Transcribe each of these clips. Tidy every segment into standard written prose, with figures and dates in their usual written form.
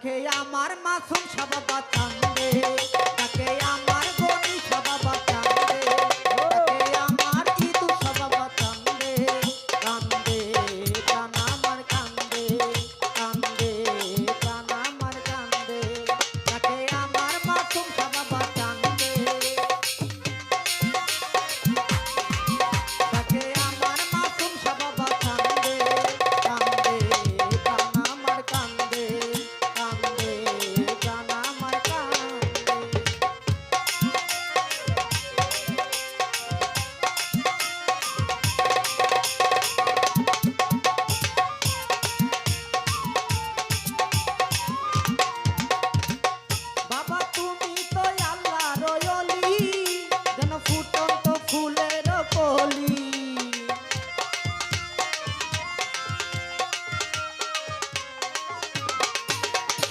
তাকে আমার মাসুম সাবাবা কান্দে, তাকে আমার গনি সাবাবা কান্দে, তাকে আমার ইদু সাবাবা কান্দে, কান্দে প্রাণ আমার কান্দে, কান্দে প্রাণ আমার কান্দে, তাকে আমার মাসুম সাবাবা কান্দে, তাকে আমার মাসুম সাবাবা কান্দে, কান্দে প্রাণ আমার কান্দে, কান্দে প্রাণ আমার কান্দে। বাবা তুমি তো আল্লাহর ওলি, যেন ফুটন্ত ফুলের কলি।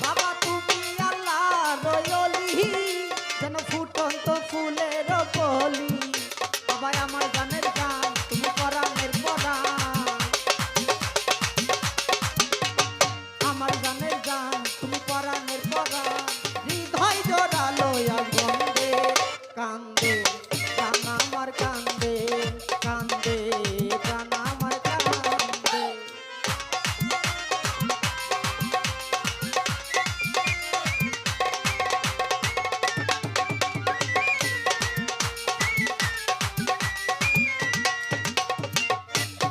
বাবা তুমি আল্লাহর ওলি, যেন ফুটন্ত ফুলের কলি। বাবা আমার গানের গান, তুমি পরাণের পরাণ। আমার গানের গান, তুমি পরাণের পরাণ। হৃদয় জোড়ালো আজ গন্ধে, কান্দে প্রাণ আমার কান্দে, কান্দে প্রাণ আমার কান্দে।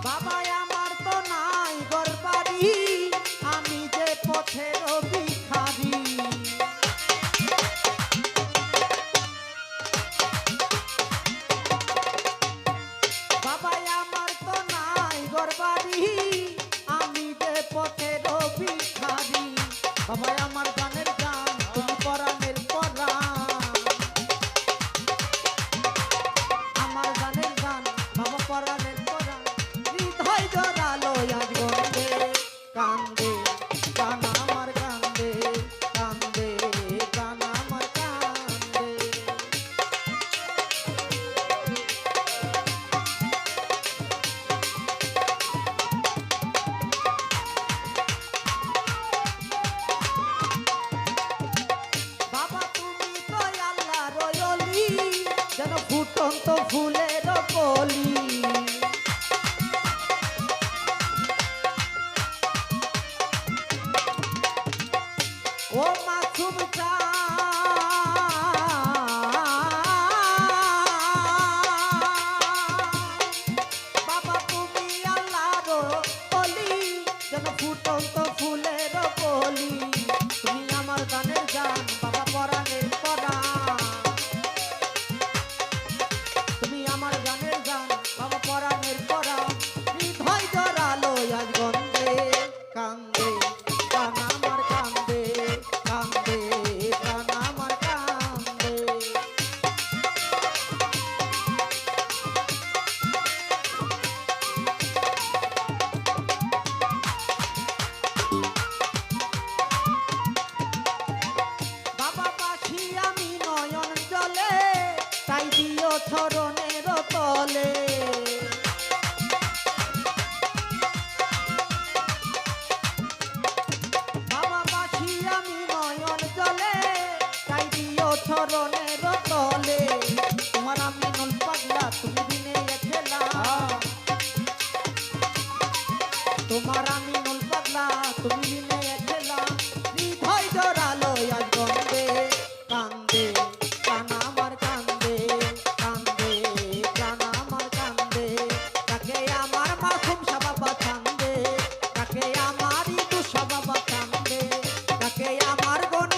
বাবা আমার তো নাই ঘরবাড়ি, আমি যে পথের ভিখারি। বাবা আমার তো নাই ঘরবাড়ি, আমি যে পথের ভিখারি। বাবা আমার গানের গান, তুমি পরাণের পরাণ। আমার গানের গান, বাবা পরাণের পরাণ। হৃদয় জোড়ালো আজ গন্ধে, কান্দে প্রাণ আমার কান্দে, কান্দে প্রাণ আমার কান্দে। বাবা তুমি তো আল্লাহর ওলি, যেন ফুটন্ত ফুলের কলি। ও মাসুম বাবা তুমি আল্লাহর ওলি, যেন ফুটন্ত ফুলের কলি। তুমি আমার গানের গান, বাবা পরাণের পরাণ। তুমি আমার গানের গান, বাবা পরাণের পরাণ। হৃদয় জোড়ালো আজ গন্ধে, কান্দে প্রাণ আমার কান্দে, কান্দে প্রাণ আমার কান্দে। বাবা পাখি আমি নয়ন জলে, তাই দিও চরণের তলে। বাবা পাখি আমি নয়ন জলে, তাই দিও চরণের তলে। তোমার আমি নল পাগলা, তুমি দিনে খেলা। তোমার আমি নল পাগলা, তুমি দিনে খেলা। হৃদয় জোড়ালো আজ গন্ধে, কান্দে প্রাণ আমার কান্দে, কান্দে প্রাণ আমার কান্দে। তাকে আমার মাসুম সাবাবা কান্দে, তাকে আমার ইদু সাবাবা কান্দে, তাকে আমার গনি